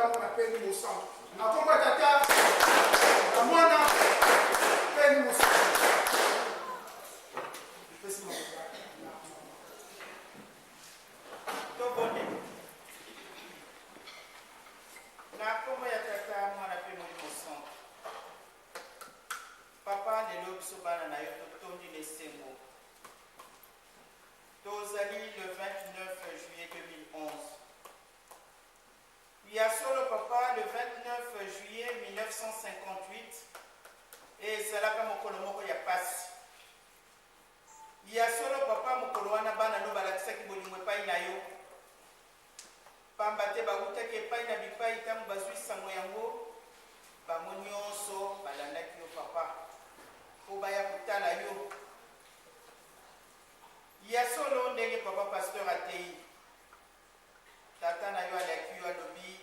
tata mwana peni mosantu. Na komba tata na mwana peni mosantu. Tobone. Na komba ya tata mwana peni mosantu. Papa lelo biso bana na yo totondi lesengo. Tozali le 29 juillet 2011. Il y a solo papa le 29 juillet 1958 et Zalaka mokolo moko ya pasi. Il y a solo papa mokolo wana bana no balakisaki bolingo epai na yo. Pamba te bautaki epai na bipai ntango bazwi sango yango bango nyonso balandaki yo papa po baya kotala yo. Il y a solo ndenge papa pasteur atei tata na yo alaki yo alobi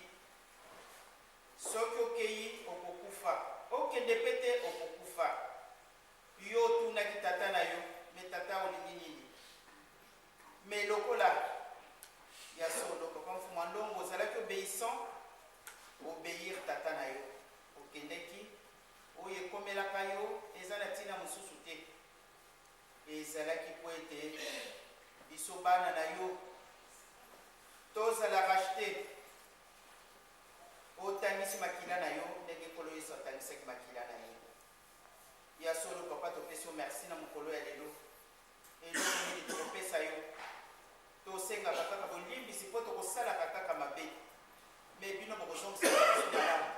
soki okei okokufa okende pete okokufa yo tunaki tata na yo me tata olingi nini me lokola ya solo papa mfuma ndongo ozalaki obéissant obéir tata na yo okendeki oyo ekomelaka yo eza na ntina mosusu te ezalaki po ete biso bana na yo tozala rachete otangisi makila na yo ndenge nkolo yesu atangisaki makila na ye ya solo papa topesi yo merci na mokolo ya lelo eloko nini tokopesa yo tosengaka kaka bolimbisi mpo tokosalaka kaka mabe me bino bokozongisaka biso malamu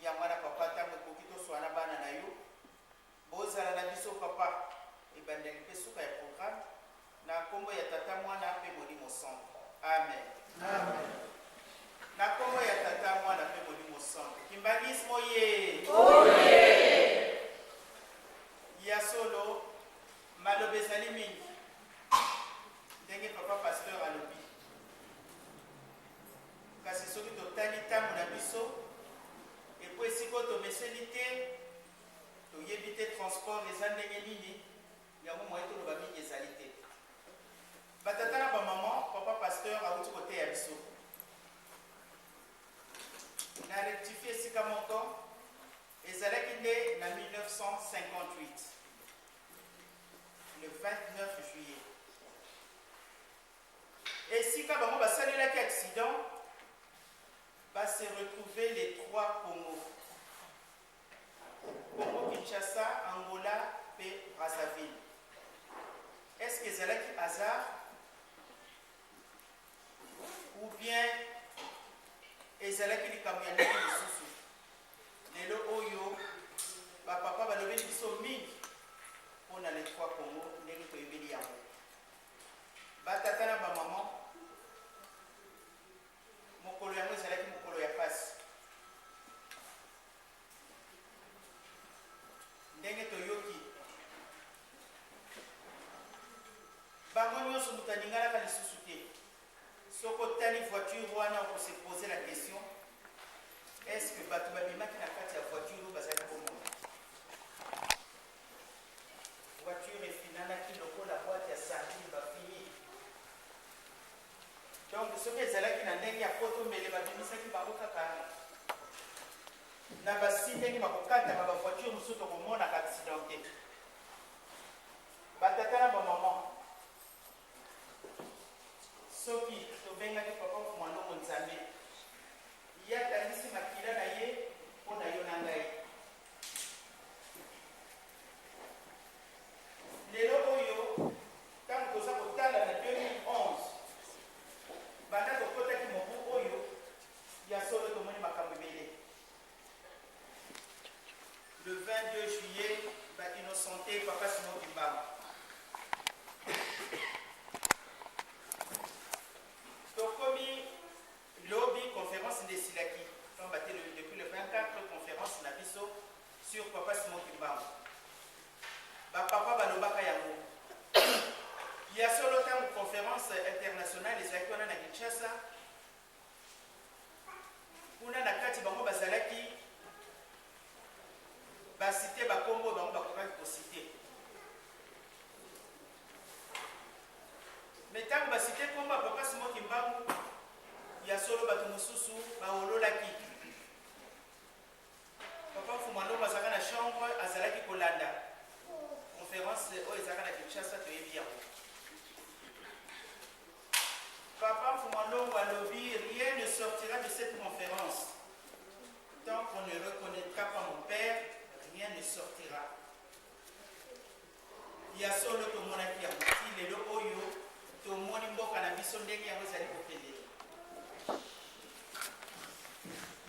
ya mwana papa ntango ekoki toswana bana na yo bozala na biso papa ebandeli mpe suka ya programme na nkombo ya tata mwana mpe molimo santo amen. Amen. Na kombo ya tata mwana mpe molimo santo kimbangismo ye oye ya solo maloba ezali mingi ndenge papa pasteur alobi kasi soki totali ntango na biso epo esiko tomeseli te toyebi te transport eza ndenge nini yango moye toloba mingi ezali te batata na bamama papa pasteur awuti koteya biso na rectifie esika moko ezalaki nde na 1958 le 29 juillet esika bango basalelaki accident base retrouver les trois Congo Congo Kinshasa, Angola et Brazzaville. Est-ce que ezalaki hasard ou bien ezalaki likambo ya ndenge lisusu lelo oyo bapapa balobeli biso mingi mpona les trois Congo ndenge toyebeli yango batata na bamama mokolo yango ezalaki mokolo ya pasi ndenge toyoki bango nyonso moto aninganaka lisusu te soki otali voiture wana okose poser la question est-ce que bato babimaki na kati ya voiture oyo bazalaki komona voiture efinanaki lokola boite ya sardine bafini donc soki ezalaki na ndenge ya potomele babimisaki bango kaka na basi ndenge bakokataka bavoiture mosusu tokomonaka accident te batata na bamama soki tobengaki papa mwanongo nzambe ye atangisi makila na ye mpo na yo na ngai lelo oyo ntango toza kotala na 2011 banda tokotaki mobu oyo ya solo tomoni makambo ebele le 22 juillet bainnocenté papa Simon Kimbangu tokomi lobby conférence de Silaki depuis le 24 conférence na biso sur papa Simon Kimbangu bapapa balobaka yango ya solo ntango conférence internationale ezalaki wana na Kinshasa kuna na kati bango bazalaki basite bakombo bango bakokaki kosite me ntango basite kombo ya papa Simon Kimbangu ya solo bato mosusu baololaki papa Fumalo bazalaka na chambre azalaki kolanda conférence oyo ezalaka na Kinshasa toyebi yango. Papa Fumalo alobi rien ne sortira de cette conférence tant qu'on ne reconnaîtra pas mon père, rien ne sortira. Ya solo tomonaki yango ti lelo oyo tomoni mboka na biso ndenge yango ezali kokende.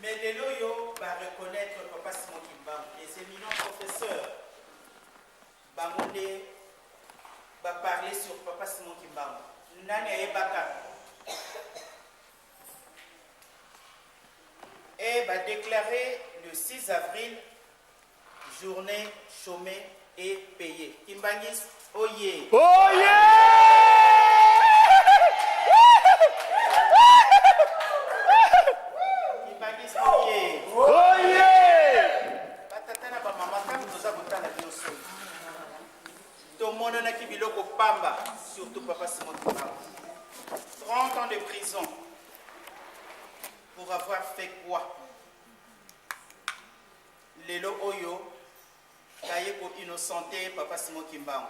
Mais lelo oyo va reconnaître Papa Simon Kimbangu, les éminents professeurs bangonde va parler sur Papa Simon Kimbangu. Nani ayebaka et va déclarer le 6 avril journée chômée et payée. Kimbangis, oye. Oye! Kimbangis, oye. Oye! Batatana ba mama tangu toza kotala binoso. Tomono na kibiloko pamba, surtout Papa Simon Kimbangu. 30 ans de prison. Pour avoir fait quoi? Lelo oyo kaye ko innocenté Papa Simon Kimbangu.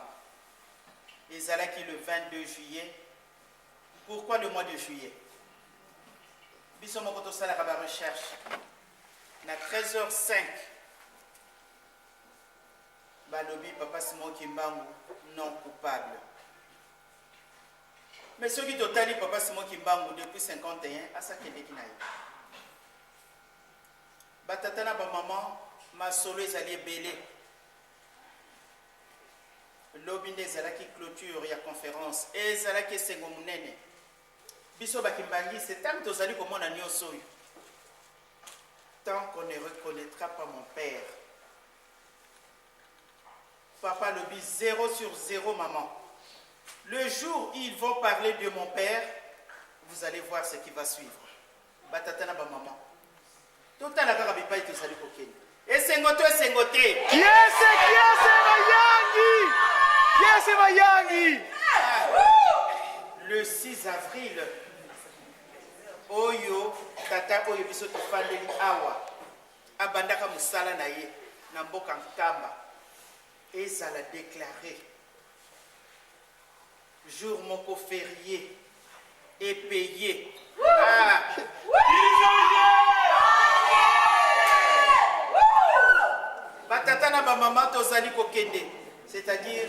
Ezalaki le 22 juillet. Pourquoi le mois de juillet? Biso moko tosalaka ba recherche. Na 13h05 balobi Papa Simon Kimbangu non coupable. Mais ceux qui totali Papa Simon Kimbangu depuis 51 à sa kendeki na ye. Batatana ba maman ma solo ezali ebele. Lobinde ezalaki clôture ya conférence ezalaki esengo munene. Biso bakimbangi c'est tant que tozali komona nyonso oyo. Tant qu'on ne reconnaîtra pas mon père. Papa lobi 0 sur 0 maman. Le jour où ils vont parler de mon père, vous allez voir ce qui va suivre. Batatana ba maman. Tout à l'heure, il n'y a pas de salut pour Kenya. Et c'est ngoto, c'est ngoté. Qui est Mayangi? Le 6 avril, Oyo, Tata Oyo biso to fandeli awa. Abandaka musala na ye, na mboka nkamba. Et ça l'a déclaré. Jour moko férié et payé. Ah. Batata na ba maman tozali kokende, c'est-à-dire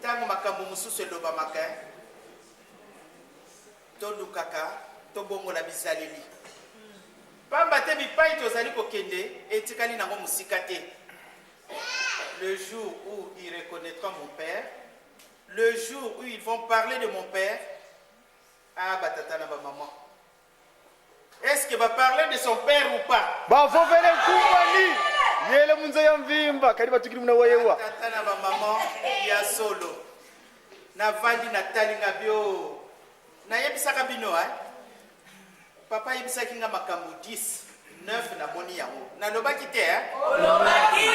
tango makambo mususu elobamaka tolukaka tobongola bizaleli. Pamba te bipai tozali kokende etikali nango musika te. Le jour où ils reconnaîtront mon père, le jour où ils vont parler de mon père, ah batata na ba maman. Est-ce qu'il va parler de son père ou pas? Ba fofele kumbani. Yele munza ya mvimba kali batukiri muna wayewa. Batata na ba maman ya solo. Na vandi na talinga bio. Na yebisaka bino Papa yebisaki nga makambo 10, 9 na boni yango. Na lobaki te Lobaki.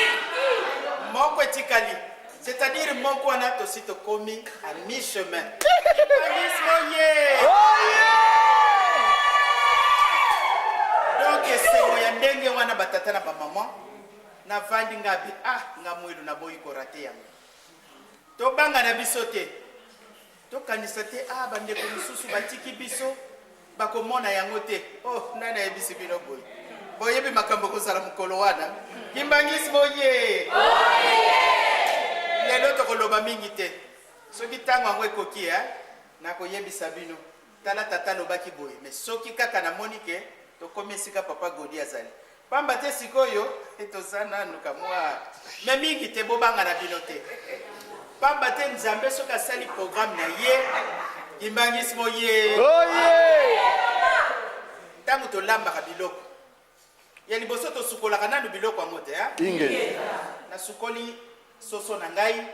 Moko etikali. C'est-à-dire moko wana tosito komi à mi-chemin. Donc c'est ya ndenge wana batata na ba maman na vandi ngabi nga mwelu na boyi ko raté yango. To banga na biso te. To kanisa te bandeko mususu batiki biso bakomona yango te. Oh nana yebisi bino boyi. Boyebi makambo kozala mukolo wana. Kimbangisi boye. Lelo to koloba mingi te. Soki tango ngo ekoki na koyebisa bino. Tala tata lobaki boye. Mais soki kaka na monike to komesika papa Godi azali. Pamba te sikoyo etozana nuka mwa. Mais mingi te bobanga na bino te. Pamba te nzambe soki asali programme na ye. Kimbangisi moye. Oye! Tango to lambaka biloko. Ya liboso to sukolaka nanu biloko yango te Inge. Na sukoli soso na ngai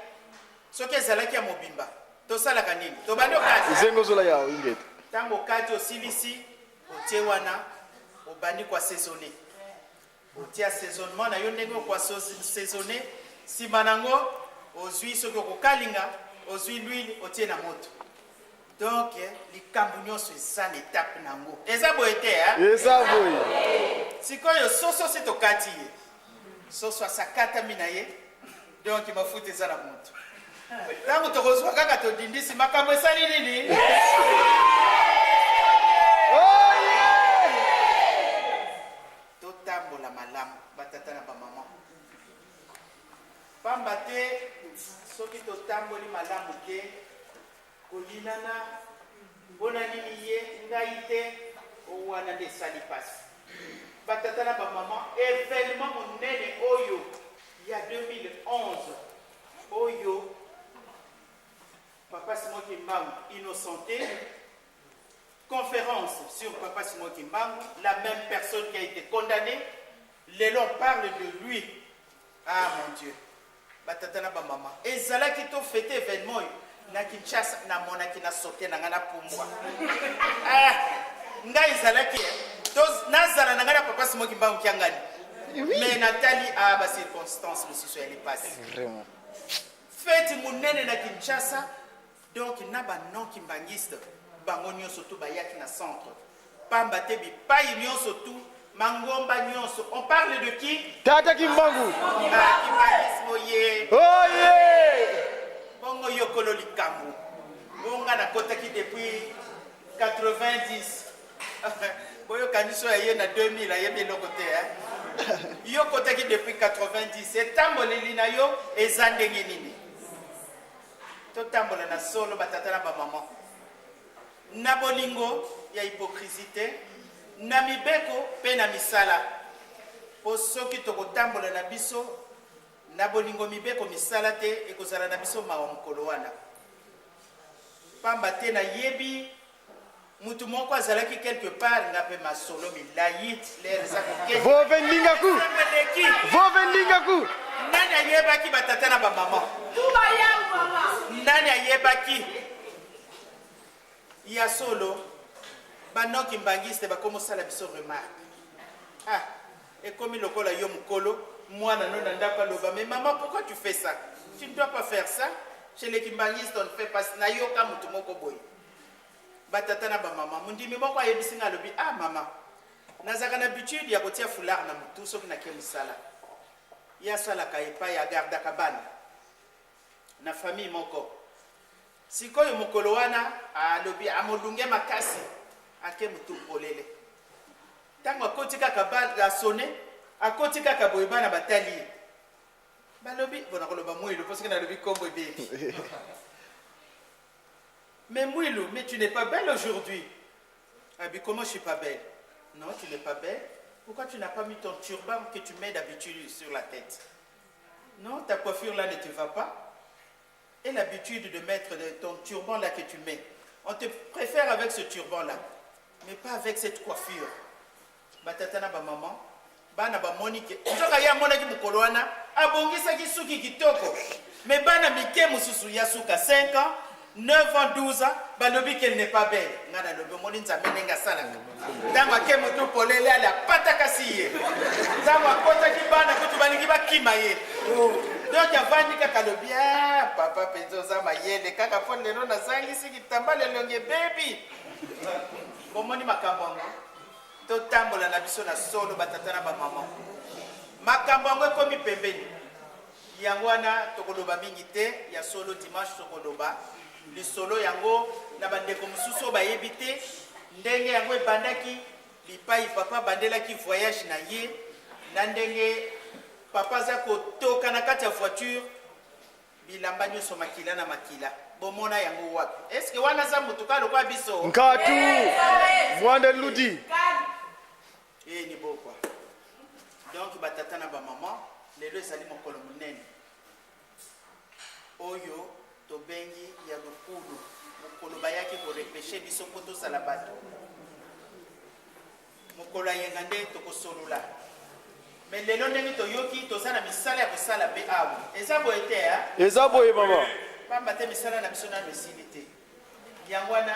soki ezalaki ya mobimba tosalaka nini tobandi okati Zengo zola yao inge. tango okati osilisi otie wana obandi kwa saisonné otie assaisonnement na yo ndenge kwa saisonné nsima nango ozwi soki okokalinga ozwi l'huile otie na moto Donc, likambo nyonso eza na étape nango. Eza boye te, hein? Eza boye. Sikoyo soso si tokati ye. Soso asakatami na ye. Donc, mafuta eza na moto. Ntango tokozwa kaka todindisi makambo esali nini? Totambola malamu batata na bamama. Pamba te soki totamboli malamu te kolinana mpona nini ye ngai te owana nde esali pasi. Batata na bamama événement monene oyo ya 2011 oyo Papa Simon Kimbangu innocenté, conférence sur Papa Simon Kimbangu, la même personne qui a été condamnée. Les gens parlent de lui. Ah mon Dieu. Batatana ba maman. Et Zala qui t'a fêté événement na Kinshasa na monaki na sauté na ngana pumbwa. Ah, ngai Zala qui na Zala na ngana Papa Simon Kimbangu kiangani. Mais Nathalie a ba circonstances monsieur elle est passée. Vraiment. Fête monene na Kinshasa. Donc, na ba non kimbangiste, bango nyonso tu bayaki na centre. Pamba te bi payi nyonso tu, mangomba nyonso. On parle de qui? Tata Kimbangu. Ah, kimbangismo ye. Oh yeah! Bongo yokolo likambo. Bonga na kotaki depuis 90. Boyo kaniso ye na 2000 ayebe lokote hein. Yo kotaki depuis 90. Etamboli na yo ezandenge nini? Totambola na solo batata na ba maman. Na bolingo ya hypocrisie na mibeko pe na misala. Po soki tokotambola na biso na bolingo mibeko misala te ekozala na biso mawa mokolo wana. Pamba te na yebi mutu moko azalaki quelque part nga pe masolo milayi l'air za ko. Vovendingaku. Vovendingaku. Nani ayebaki batata na ba maman? Nani ayebaki? Ya solo bano kimbangiste bakomo sala biso remarque. Ah, et comme lokola yo mukolo, moi na non ndapa loba, mais maman pourquoi tu fais ça? Tu ne dois pas faire ça. Chez les kimbangistes on ne fait pas ça. Na yo ka mutu moko boy. Batata na ba maman, mundimi moko ayebisi nga lobi, ah maman. Nazaka na habitude ya kotia foulard na mutu soki na ke musala. Ya sala ka epa ya garda kabana. Na famille moko. Sikoyo mokolo wana alobi amolunge makasi ake mutu polele. Tango akoti kaka ba sonné, akoti kaka boyeba na batali. Balobi bona koloba mwilu parce que na lobi kombo baby. Mais mwilu, mais tu n'es pas belle aujourd'hui. Abi comment je suis pas belle? Non, tu n'es pas belle. Pourquoi tu n'as pas mis ton turban que tu mets d'habitude sur la tête? Non, ta coiffure là ne te va pas. Et l'habitude de mettre ton turban là que tu mets. On te préfère avec ce turban là, mais pas avec cette coiffure. Batatana ba maman, bana ba monike. Njoka ya mona ki mukoloana, abongisa ki suki kitoko. Mais bana mike mususu ya suka 5 ans, 9 ans, 12 ans, balobi qu'elle n'est pas belle. Ngana lobi moni nzamene nga sala. Ndama ke mutu polele ala pataka siye. Ndama kota ki bana kutu baniki ba kimaye. Donc avandi kaka lobi ah papa penzo za mayele kaka pon lelo na zangi siki tambale longe baby. Bomoni makambongo. Totambola na biso na solo batata na ba maman. Makambongo ekomi pembeni. Yango wana tokoloba mingi te ya solo dimanche tokoloba. Li solo yango na bandeko mususu bayebi te ndenge yango ebandaki lipai papa bandelaki voyage na ye na ndenge papa za kotoka na kati ya voiture bilamba nyonso makila na makila bomona yango wapi? Est-ce que wana za mutuka lokwa biso? Nkatu. Mwanda ludi. Eh ni bokwa. Donc batata na ba maman lelo ezali mokolo munene. Oyo tobengi ya lokulu. Mokolo bayaki ko repêcher biso poto sala bato. Mokolo yengande tokosolola. Mais lelo ndenge toyoki tozana misala ya kosala pe awu. Eza boye te ha? Eza boye mama. Pamba te misala na biso na mesilité. Yango wana